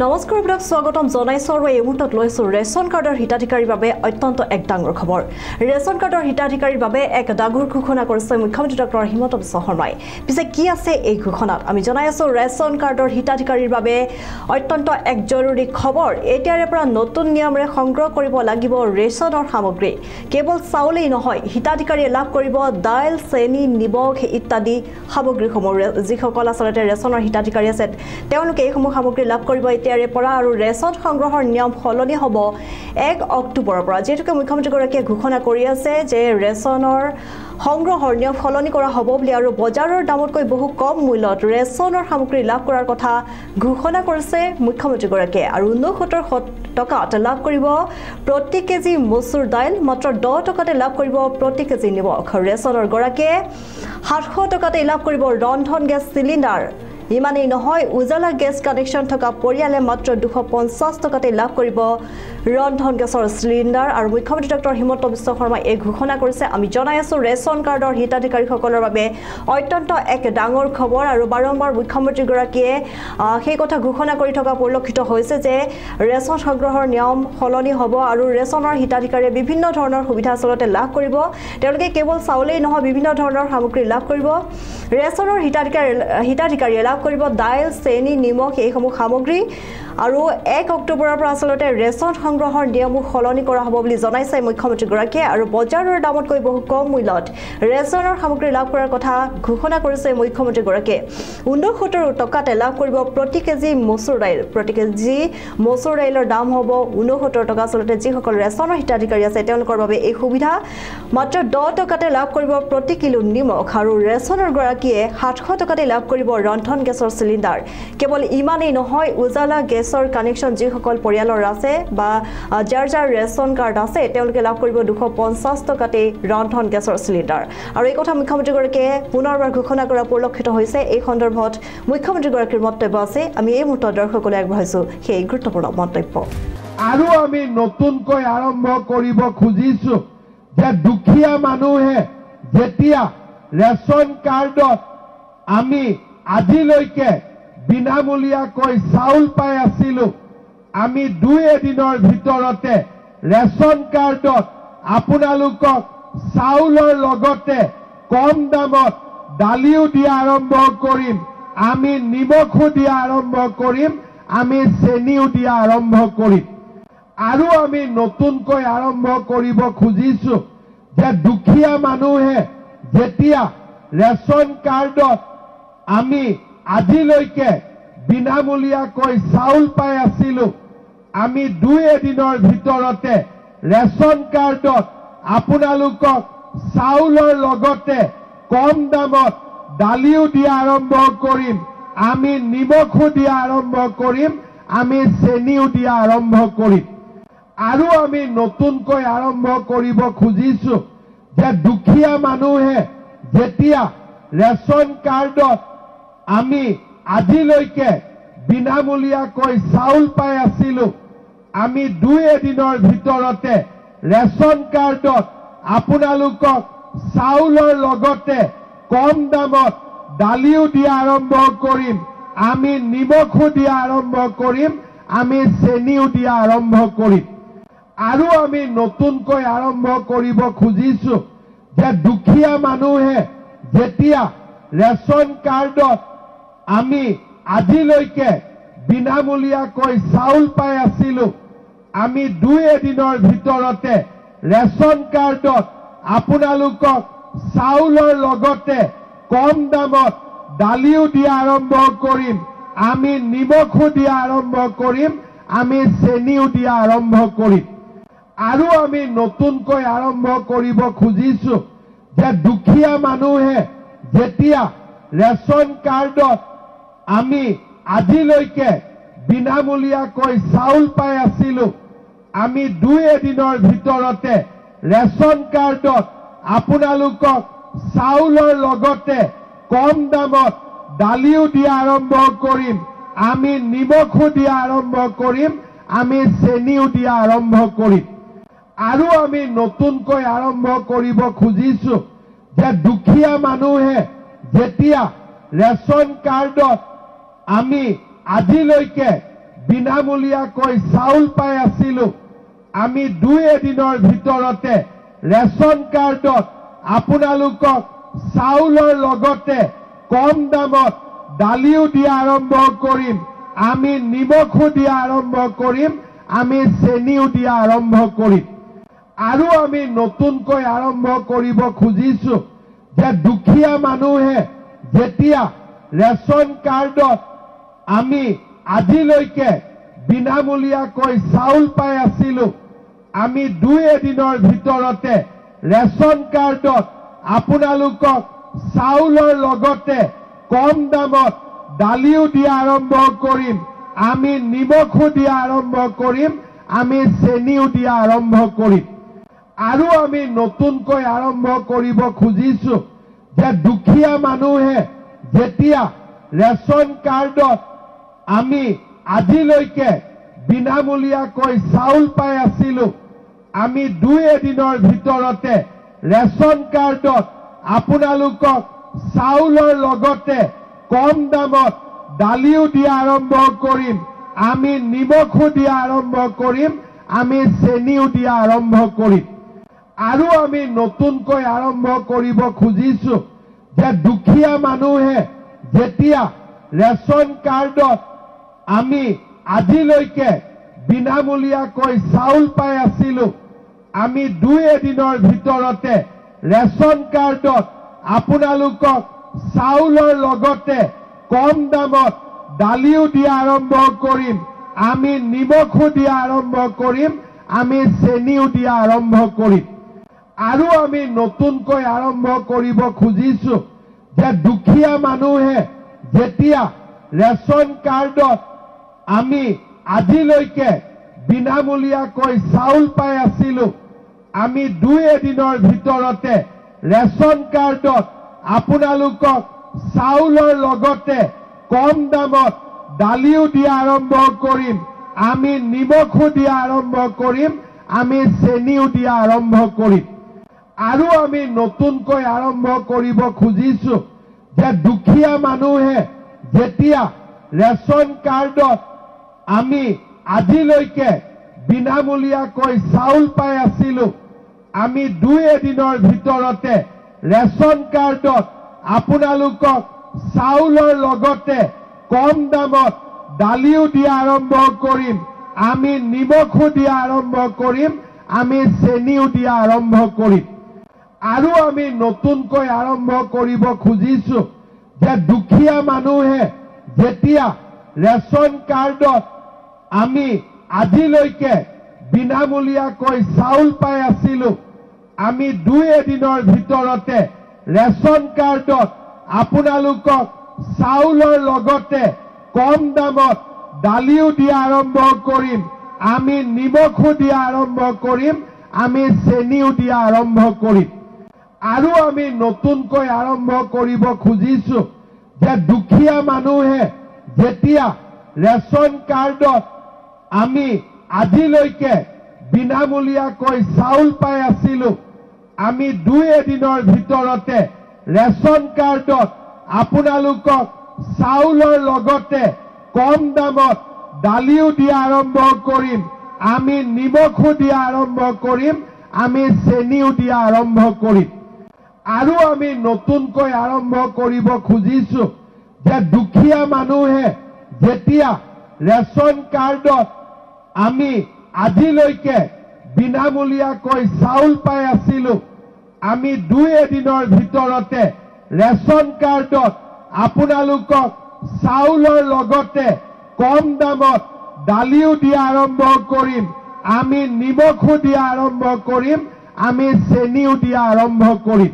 নমস্কাৰ আপোনাক স্বাগতম জনাইছো আৰু এই মুহূৰ্তত লৈছো ৰেচন কাৰ্ডৰ হিতাধিকাৰীৰ বাবে অত্যন্ত এক ডাঙৰ খবৰ। ৰেচন কাৰ্ডৰ হিতাধিকাৰীৰ বাবে এক ডাঙৰ ঘোষণা কৰিছে মুখ্যমন্ত্ৰী ডক্টৰ হিমন্ত বিশ্ব শৰ্মাই। পিছে কি আছে এই ঘোষণাত আমি জনাই আছো ৰেচন কাৰ্ডৰ হিতাধিকাৰীৰ বাবে অত্যন্ত এক জৰুৰী খবৰ। এতিয়াৰে পৰা নতুন নিয়মৰে সংগ্ৰহ কৰিব লাগিব ৰেচনৰ সামগ্ৰী। কেৱল চাউলেই নহয়, হিতাধিকাৰীয়ে লাভ কৰিব দাইল, চেনি, নিমখ ইত্যাদি সামগ্ৰীসমূহ। যিসকল আচলতে ৰেচনৰ হিতাধিকাৰী আছে তেওঁলোকে এইসমূহ সামগ্ৰী লাভ কৰিব এতিয়াৰে পৰা। আৰু ৰেচন সংগ্ৰহৰ নিয়ম সলনি হ'ব 1 অক্টোবৰৰ পৰা। যেহেতুকে মুখ্যমন্ত্ৰীগৰাকীয়ে ঘোষণা কৰি আছে যে ৰেচনৰ সংগ্ৰহৰ নিয়ম সলনি কৰা হ'ব বুলি আৰু বজাৰৰ দামতকৈ বহু কম মূল্যত ৰেচনৰ সামগ্ৰী লাভ কৰাৰ কথা ঘোষণা কৰিছে মুখ্যমন্ত্ৰীগৰাকীয়ে। আৰু 69 টকাত লাভ কৰিব প্ৰতি কেজি মচুৰ দাইল, মাত্ৰ 10 টকাতে লাভ কৰিব প্ৰতি কেজি নিমখ। ৰেচনৰ গৰাকীয়ে 700 টকাতে লাভ কৰিব ৰন্ধন গেছ চিলিণ্ডাৰ। ইমানেই নহয়, উজালা গেছ কানেকশ্যন থকা পৰিয়ালে মাত্ৰ 250 টকাতে লাভ কৰিব ৰন্ধন গেছৰ চিলিণ্ডাৰ। আৰু মুখ্যমন্ত্ৰী ডক্টৰ হিমন্ত বিশ্ব শৰ্মাই এই ঘোষণা কৰিছে। আমি জনাই আছো ৰেচন কাৰ্ডৰ হিতাধিকাৰীসকলৰ বাবে অত্যন্ত এক ডাঙৰ খবৰ। আৰু বাৰম্বাৰ মুখ্যমন্ত্ৰীগৰাকীয়ে সেই কথা ঘোষণা কৰি থকা পৰিলক্ষিত হৈছে যে ৰেচন সংগ্ৰহৰ নিয়ম সলনি হ'ব আৰু ৰেচনৰ হিতাধিকাৰীয়ে বিভিন্ন ধৰণৰ সুবিধা আচলতে লাভ কৰিব। তেওঁলোকে কেৱল চাউলেই নহয়, বিভিন্ন ধৰণৰ সামগ্ৰী লাভ কৰিব। ৰেচনৰ হিতাধিকাৰীয়ে লাভ কৰিব দাইল, চেনি, নিমখ এইসমূহ সামগ্ৰী। আৰু 1 অক্টোবৰৰ পৰা আচলতে ৰেচন সংগ্ৰহৰ নিয়মো সলনি কৰা হ'ব বুলি জনাইছে মুখ্যমন্ত্ৰীগৰাকীয়ে। আৰু বজাৰৰ দামতকৈ বহু কম মূল্যত ৰেচনৰ সামগ্ৰী লাভ কৰাৰ কথা ঘোষণা কৰিছে মুখ্যমন্ত্ৰীগৰাকীয়ে। 69 টকাতে লাভ কৰিব প্ৰতি কেজি মচুৰ দাইল। প্ৰতি কেজি মচুৰ দাইলৰ দাম হ'ব 69 টকা। আচলতে যিসকল ৰেচনৰ হিতাধিকাৰী আছে তেওঁলোকৰ বাবে এই সুবিধা। মাত্ৰ 10 টকাতে লাভ কৰিব প্ৰতি কিলো নিমখ। আৰু ৰেচনৰ গৰাকীয়ে 700 টকাতে লাভ কৰিব ৰন্ধন গেছৰ চিলিণ্ডাৰ। কেৱল ইমানেই নহয়, উজালা গেছৰ কানেকশ্যন যিসকল পৰিয়ালৰ আছে বা যাৰ ৰেচন কাৰ্ড আছে তেওঁলোকে লাভ কৰিব 250 টকাতে ৰন্ধন গেছৰ চিলিণ্ডাৰ। আৰু এই কথা মুখ্যমন্ত্ৰীগৰাকীয়ে পুনৰবাৰ ঘোষণা কৰা পৰিলক্ষিত হৈছে। এই সন্দৰ্ভত মুখ্যমন্ত্ৰীগৰাকীৰ মন্তব্য আছে। আমি এই মুহূৰ্তত দৰ্শকলৈ আগবঢ়াইছো সেই গুৰুত্বপূৰ্ণ মন্তব্য। আৰু আমি নতুনকৈ আৰম্ভ কৰিব খুজিছো যে দুখীয়া মানুহে যেতিয়া ৰেচন কাৰ্ডত আমি আজিলৈকে বিনামূলীয়াকৈ চাউল পাই আছিলো, আমি 2 এদিনৰ ভিতৰতে ৰেচন কাৰ্ডত আপোনালোকক চাউলৰ লগতে কম দামত দালিও দিয়া আৰম্ভ কৰিম, আমি নিমখো দিয়া আৰম্ভ কৰিম, আমি চেনিও দিয়া আৰম্ভ কৰিম। আৰু আমি নতুনকৈ আৰম্ভ কৰিব খুজিছো যে দুখীয়া মানুহে যেতিয়া ৰেচন কাৰ্ডত আমি আজিলৈকে বিনামূলীয়াকৈ চাউল পাই আছিলো, আমি 2 এদিনৰ ভিতৰতে ৰেচন কাৰ্ডত আপোনালোকক চাউলৰ লগতে কম দামত দালিও দিয়া আৰম্ভ কৰিম, আমি নিমখো দিয়া আৰম্ভ কৰিম, আমি চেনিও দিয়া আৰম্ভ কৰিম। আৰু আমি নতুনকৈ আৰম্ভ কৰিব খুজিছো যে দুখীয়া মানুহে যেতিয়া ৰেচন কাৰ্ডত আমি আজিলৈকে বিনামূলীয়াকৈ চাউল পাই আছিলো, আমি 2 এদিনৰ ভিতৰতে ৰেচন কাৰ্ডত আপোনালোকক চাউলৰ লগতে কম দামত দালিও দিয়া আৰম্ভ কৰিম, আমি নিমখো দিয়া আৰম্ভ কৰিম, আমি চেনিও দিয়া আৰম্ভ কৰিম। আৰু আমি নতুনকৈ আৰম্ভ কৰিব খুজিছো যে দুখীয়া মানুহে যেতিয়া ৰেচন কাৰ্ডত আমি আজিলৈকে বিনামূলীয়াকৈ চাউল পাই আছিলো, আমি 2 এদিনৰ ভিতৰতে ৰেচন কাৰ্ডত আপোনালোকক চাউলৰ লগতে কম দামত দালিও দিয়া আৰম্ভ কৰিম, আমি নিমখো দিয়া আৰম্ভ কৰিম, আমি চেনিও দিয়া আৰম্ভ কৰিম। আৰু আমি নতুনকৈ আৰম্ভ কৰিব খুজিছো যে দুখীয়া মানুহে যেতিয়া ৰেচন কাৰ্ডত আমি আজিলৈকে বিনামূলীয়াকৈ চাউল পাই আছিলো, আমি 2 এদিনৰ ভিতৰতে ৰেচন কাৰ্ডত আপোনালোকক চাউলৰ লগতে কম দামত দালিও দিয়া আৰম্ভ কৰিম, আমি নিমখো দিয়া আৰম্ভ কৰিম, আমি চেনিও দিয়া আৰম্ভ কৰিম। আৰু আমি নতুনকৈ আৰম্ভ কৰিব খুজিছো যে দুখীয়া মানুহে যেতিয়া ৰেচন কাৰ্ডত আমি আজিলৈকে বিনামূলীয়াকৈ চাউল পাই আছিলোঁ আমি 2 এদিনৰ ভিতৰতে ৰেচন কাৰ্ডত আপোনালোকক চাউলৰ লগতে কম দামত দালিও দিয়া আৰম্ভ কৰিম আমি নিমখো দিয়া আৰম্ভ কৰিম আমি চেনিও দিয়া আৰম্ভ কৰিম আৰু আমি নতুনকৈ আৰম্ভ কৰিব খুজিছো যে দুখীয়া মানুহে যেতিয়া ৰেচন কাৰ্ডত আমি আজিলৈকে বিনামূলীয়াকৈ চাউল পাই আছিলোঁ আমি 2 এদিনৰ ভিতৰতে ৰেচন কাৰ্ডত আপোনালোকক চাউলৰ লগতে কম দামত দালিও দিয়া আৰম্ভ কৰিম আমি নিমখো দিয়া আৰম্ভ কৰিম আমি চেনিও দিয়া আৰম্ভ কৰিম আৰু আমি নতুনকৈ আৰম্ভ কৰিব খুজিছো যে দুখীয়া মানুহে যেতিয়া ৰেচন কাৰ্ডত আমি আজিলৈকে বিনামূলীয়াকৈ চাউল পাই আছিলোঁ আমি 2 এদিনৰ ভিতৰতে ৰেচন কাৰ্ডত আপোনালোকক চাউলৰ লগতে কম দামত দালিও দিয়া আৰম্ভ কৰিম আমি নিমখো দিয়া আৰম্ভ কৰিম আমি চেনিও দিয়া আৰম্ভ কৰিম আৰু আমি নতুনকৈ আৰম্ভ কৰিব খুজিছো যে দুখীয়া মানুহে যেতিয়া ৰেচন কাৰ্ডত আমি আজিলৈকে বিনামূলীয়াকৈ চাউল পাই আছিলোঁ আমি 2 এদিনৰ ভিতৰতে ৰেচন কাৰ্ডত আপোনালোকক চাউলৰ লগতে কম দামত দালিও দিয়া আৰম্ভ কৰিম আমি নিমখো দিয়া আৰম্ভ কৰিম আমি চেনিও দিয়া আৰম্ভ কৰিম আৰু আমি নতুনকৈ আৰম্ভ কৰিব খুজিছো যে দুখীয়া মানুহে যেতিয়া ৰেচন কাৰ্ডত আমি আজিলৈকে বিনামূলীয়াকৈ চাউল পাই আছিলোঁ আমি 2 এদিনৰ ভিতৰতে ৰেচন কাৰ্ডত আপোনালোকক চাউলৰ লগতে কম দামত দালিও দিয়া আৰম্ভ কৰিম আমি নিমখো দিয়া আৰম্ভ কৰিম আমি চেনিও দিয়া আৰম্ভ কৰিম আৰু আমি নতুনকৈ আৰম্ভ কৰিব খুজিছো যে দুখীয়া মানুহে যেতিয়া ৰেচন কাৰ্ডত আমি আজিলৈকে বিনামূলীয়াকৈ চাউল পাই আছিলোঁ আমি 2 এদিনৰ ভিতৰতে ৰেচন কাৰ্ডত আপোনালোকক চাউলৰ লগতে কম দামত দালিও দিয়া আৰম্ভ কৰিম আমি নিমখো দিয়া আৰম্ভ কৰিম আমি চেনিও দিয়া আৰম্ভ কৰিম আৰু আমি নতুনকৈ আৰম্ভ কৰিব খুজিছো যে দুখীয়া মানুহে যেতিয়া ৰেচন কাৰ্ডত আমি আজিলৈকে বিনামূলীয়াকৈ চাউল পাই আছিলোঁ আমি 2 এদিনৰ ভিতৰতে ৰেচন কাৰ্ডত আপোনালোকক চাউলৰ লগতে কম দামত দালিও দিয়া আৰম্ভ কৰিম আমি নিমখো দিয়া আৰম্ভ কৰিম আমি চেনিও দিয়া আৰম্ভ কৰিম আৰু আমি নতুনকৈ আৰম্ভ কৰিব খুজিছো যে দুখীয়া মানুহে যেতিয়া ৰেচন কাৰ্ডত আমি আজিলৈকে বিনামূলীয়াকৈ চাউল পাই আছিলোঁ আমি 2 এদিনৰ ভিতৰতে ৰেচন কাৰ্ডত আপোনালোকক চাউলৰ লগতে কম দামত দালিও দিয়া আৰম্ভ কৰিম আমি নিমখো দিয়া আৰম্ভ কৰিম আমি চেনিও দিয়া আৰম্ভ কৰিম আৰু আমি নতুনকৈ আৰম্ভ কৰিব খুজিছো যে দুখীয়া মানুহে যেতিয়া ৰেচন কাৰ্ডত আমি আজিলৈকে বিনামূলীয়াকৈ চাউল পাই আছিলোঁ আমি 2 এদিনৰ ভিতৰতে ৰেচন কাৰ্ডত আপোনালোকক চাউলৰ লগতে কম দামত দালিও দিয়া আৰম্ভ কৰিম আমি নিমখো দিয়া আৰম্ভ কৰিম আমি চেনিও দিয়া আৰম্ভ কৰিম